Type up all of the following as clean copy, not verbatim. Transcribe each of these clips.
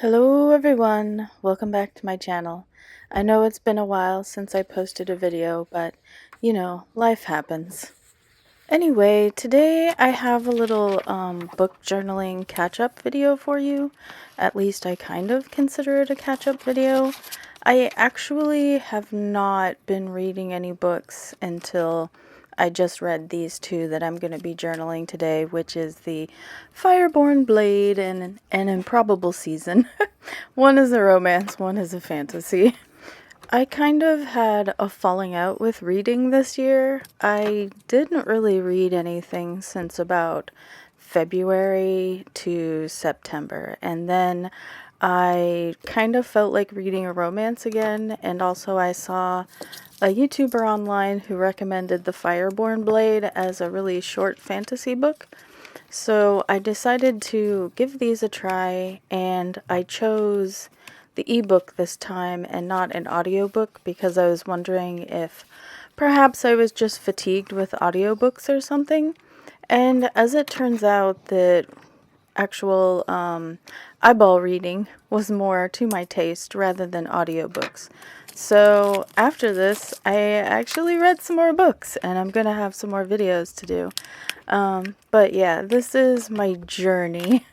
Hello everyone, welcome back to my channel. I know it's been a while since I posted a video, but life happens. Anyway, today I have a little book journaling catch-up video for you. At least I kind of consider it a catch-up video. I actually have not been reading any books until I just read these two that I'm going to be journaling today, which is the Fireborn Blade and An Improbable Season. One is a romance, one is a fantasy. I kind of had a falling out with reading this year. I didn't really read anything since about February to September, and then I kind of felt like reading a romance again, and also I saw a YouTuber online who recommended The Fireborn Blade as a really short fantasy book. So I decided to give these a try, and I chose the ebook this time and not an audiobook because I was wondering if perhaps I was just fatigued with audiobooks or something. And as it turns out, that actual eyeball reading was more to my taste rather than audiobooks. So after this, I actually read some more books, and I'm gonna have some more videos to do. But yeah, this is my journey.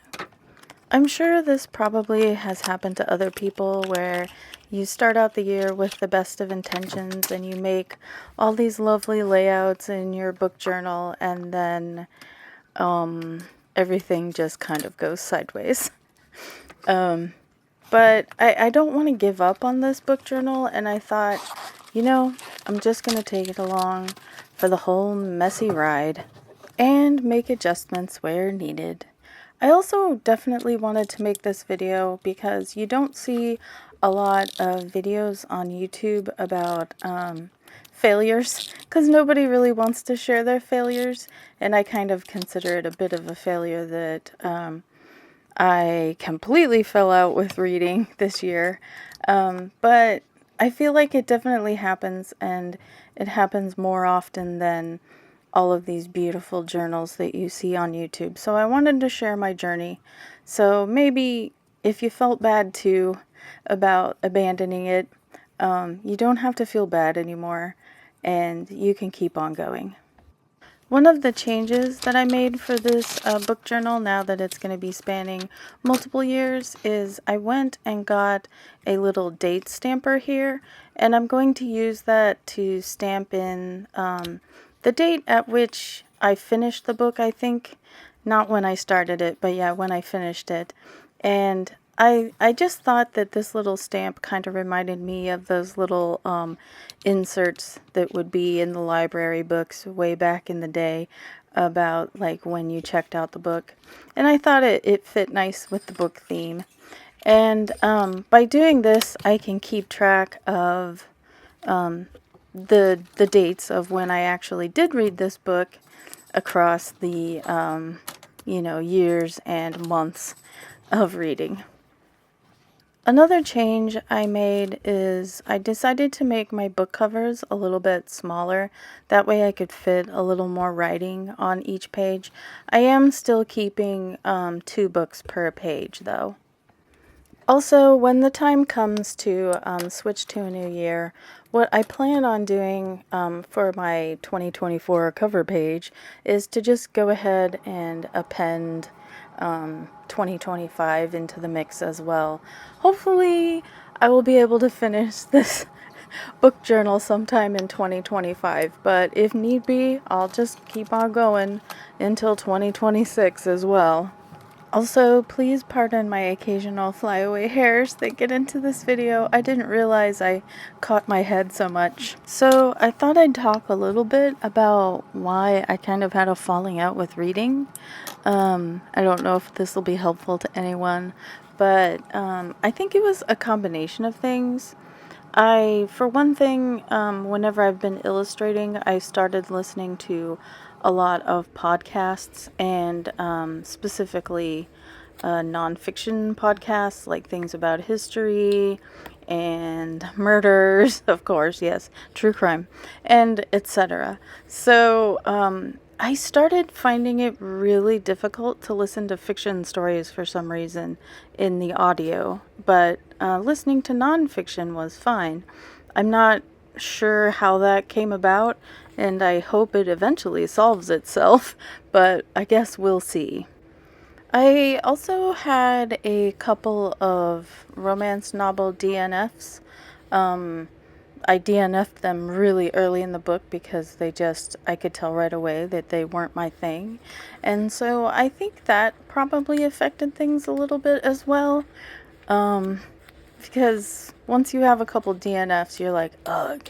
I'm sure this probably has happened to other people where you start out the year with the best of intentions and you make all these lovely layouts in your book journal, and then everything just kind of goes sideways. But I don't want to give up on this book journal, and I thought, I'm just going to take it along for the whole messy ride and make adjustments where needed. I also definitely wanted to make this video because you don't see a lot of videos on YouTube about failures, because nobody really wants to share their failures, and I kind of consider it a bit of a failure that I completely fell out with reading this year, but I feel like it definitely happens, and it happens more often than all of these beautiful journals that you see on YouTube. So I wanted to share my journey. So maybe if you felt bad too about abandoning it, you don't have to feel bad anymore, and you can keep on going. One of the changes that I made for this book journal, now that it's going to be spanning multiple years, is I went and got a little date stamper here, and I'm going to use that to stamp in the date at which I finished the book, I think. Not when I started it, but yeah, when I finished it. And I just thought that this little stamp kind of reminded me of those little inserts that would be in the library books way back in the day about like when you checked out the book. And I thought it fit nice with the book theme. And by doing this, I can keep track of the dates of when I actually did read this book across the years and months of reading. Another change I made is I decided to make my book covers a little bit smaller. That way I could fit a little more writing on each page. I am still keeping 2 books per page though. Also, when the time comes to switch to a new year, what I plan on doing for my 2024 cover page is to just go ahead and append 2025 into the mix as well. Hopefully, I will be able to finish this book journal sometime in 2025, but if need be, I'll just keep on going until 2026 as well. Also, please pardon my occasional flyaway hairs that get into this video. I didn't realize I caught my head so much. So I thought I'd talk a little bit about why I kind of had a falling out with reading. I don't know if this will be helpful to anyone, but I think it was a combination of things. For one thing, whenever I've been illustrating, I started listening to a lot of podcasts, and specifically nonfiction podcasts, like things about history and murders, of course, yes, true crime, and etc. So I started finding it really difficult to listen to fiction stories for some reason in the audio, but listening to nonfiction was fine. I'm not sure how that came about, and I hope it eventually solves itself, but I guess we'll see. I also had a couple of romance novel DNFs. Um, I DNF'd them really early in the book because I could tell right away that they weren't my thing. And so I think that probably affected things a little bit as well. Um, because once you have a couple DNFs, you're like, ugh.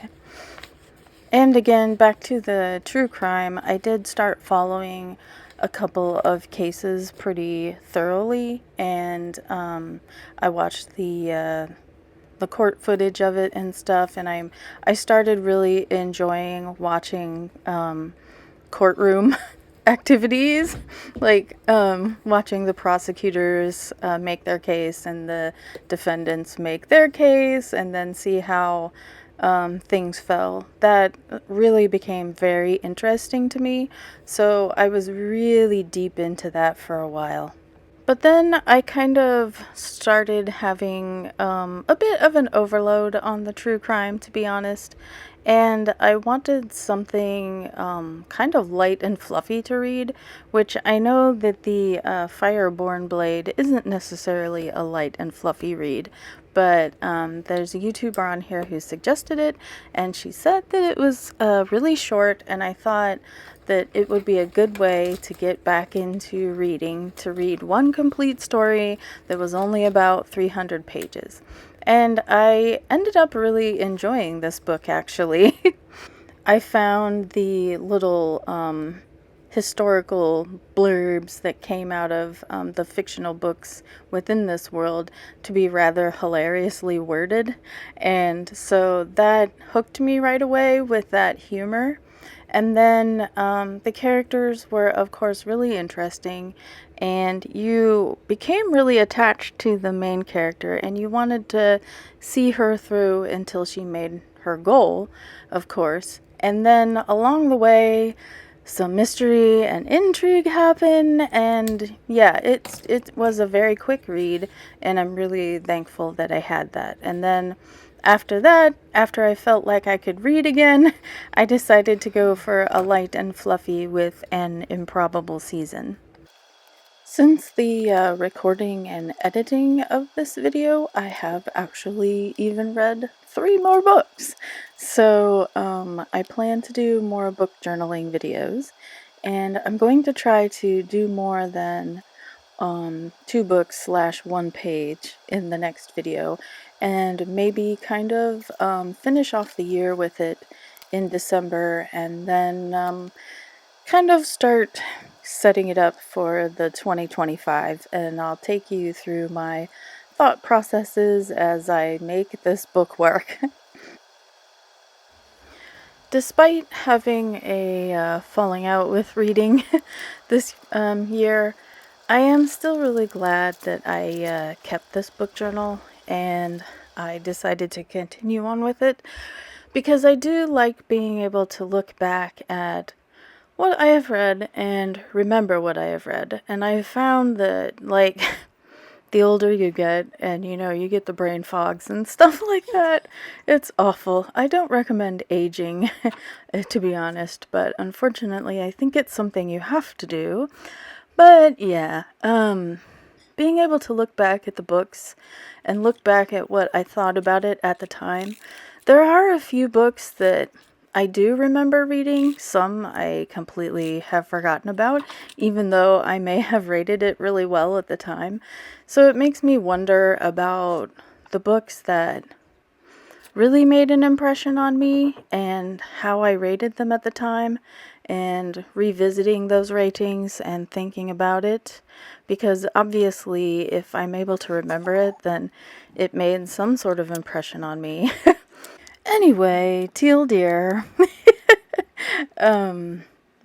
And again, back to the true crime, I did start following a couple of cases pretty thoroughly, and I watched the court footage of it and stuff, and I started really enjoying watching courtroom activities, like watching the prosecutors make their case and the defendants make their case, and then see how things fell. That really became very interesting to me, so I was really deep into that for a while. But then I kind of started having a bit of an overload on the true crime, to be honest. And I wanted something kind of light and fluffy to read, which I know that the Fireborn Blade isn't necessarily a light and fluffy read. But there's a YouTuber on here who suggested it, and she said that it was really short, and I thought that it would be a good way to get back into reading, to read one complete story that was only about 300 pages. And I ended up really enjoying this book, actually. I found the little historical blurbs that came out of the fictional books within this world to be rather hilariously worded. And so that hooked me right away with that humor. And then the characters were, of course, really interesting, and you became really attached to the main character, and you wanted to see her through until she made her goal, of course. And then along the way, some mystery and intrigue happen, and yeah, it was a very quick read, and I'm really thankful that I had that. And then after that, after I felt like I could read again, I decided to go for a light and fluffy with An Improbable Season. Since the recording and editing of this video, I have actually even read 3 more books. So I plan to do more book journaling videos, and I'm going to try to do more than 2 books / 1 page in the next video, and maybe kind of finish off the year with it in December, and then kind of start setting it up for the 2025, and I'll take you through my thought processes as I make this book work. Despite having a falling out with reading this year, I am still really glad that I kept this book journal and I decided to continue on with it, because I do like being able to look back at what I have read and remember what I have read. And I found that, like, the older you get and, you get the brain fogs and stuff like that, it's awful. I don't recommend aging, to be honest, but unfortunately I think it's something you have to do. But yeah, being able to look back at the books and look back at what I thought about it at the time, there are a few books that I do remember reading. Some I completely have forgotten about, even though I may have rated it really well at the time. So it makes me wonder about the books that really made an impression on me and how I rated them at the time, and revisiting those ratings and thinking about it, because obviously if I'm able to remember it, then it made some sort of impression on me. Anyway, teal dear.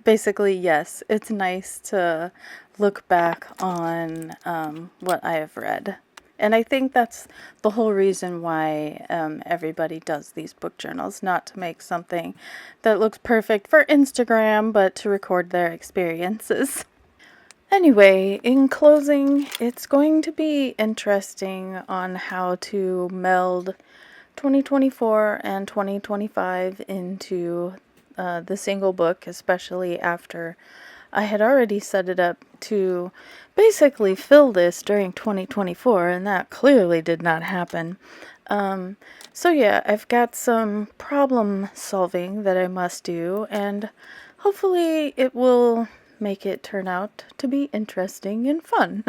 Basically, yes, it's nice to look back on what I have read And I think that's the whole reason why everybody does these book journals, not to make something that looks perfect for Instagram, but to record their experiences. Anyway, in closing, it's going to be interesting on how to meld 2024 and 2025 into the single book, especially after I had already set it up to basically fill this during 2024, and that clearly did not happen. So yeah, I've got some problem solving that I must do, and hopefully it will make it turn out to be interesting and fun.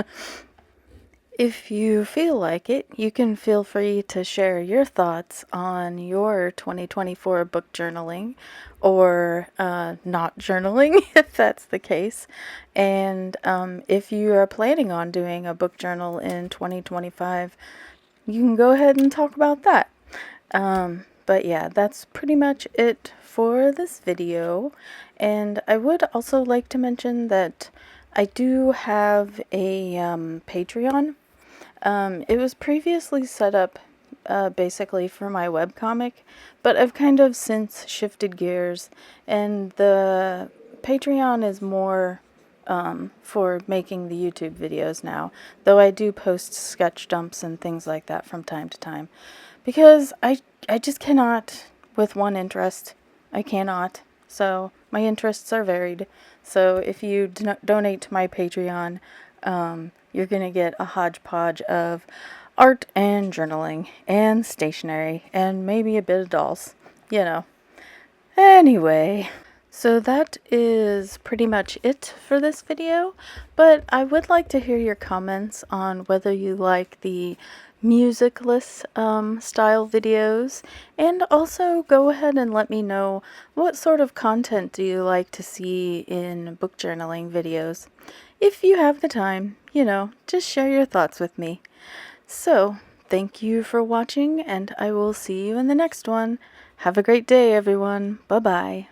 If you feel like it, you can feel free to share your thoughts on your 2024 book journaling or not journaling, if that's the case. And if you are planning on doing a book journal in 2025, you can go ahead and talk about that. But yeah, that's pretty much it for this video. And I would also like to mention that I do have a Patreon. It was previously set up basically for my webcomic, but I've kind of since shifted gears, and the Patreon is more for making the YouTube videos now, though I do post sketch dumps and things like that from time to time, because I just cannot with one interest. I cannot. So my interests are varied. So if you donate to my Patreon, you're gonna get a hodgepodge of art and journaling and stationery and maybe a bit of dolls, you know. Anyway, so that is pretty much it for this video, but I would like to hear your comments on whether you like the musicless style videos, and also go ahead and let me know what sort of content do you like to see in book journaling videos. If you have the time, you know, just share your thoughts with me. So, thank you for watching, and I will see you in the next one. Have a great day, everyone. Bye-bye.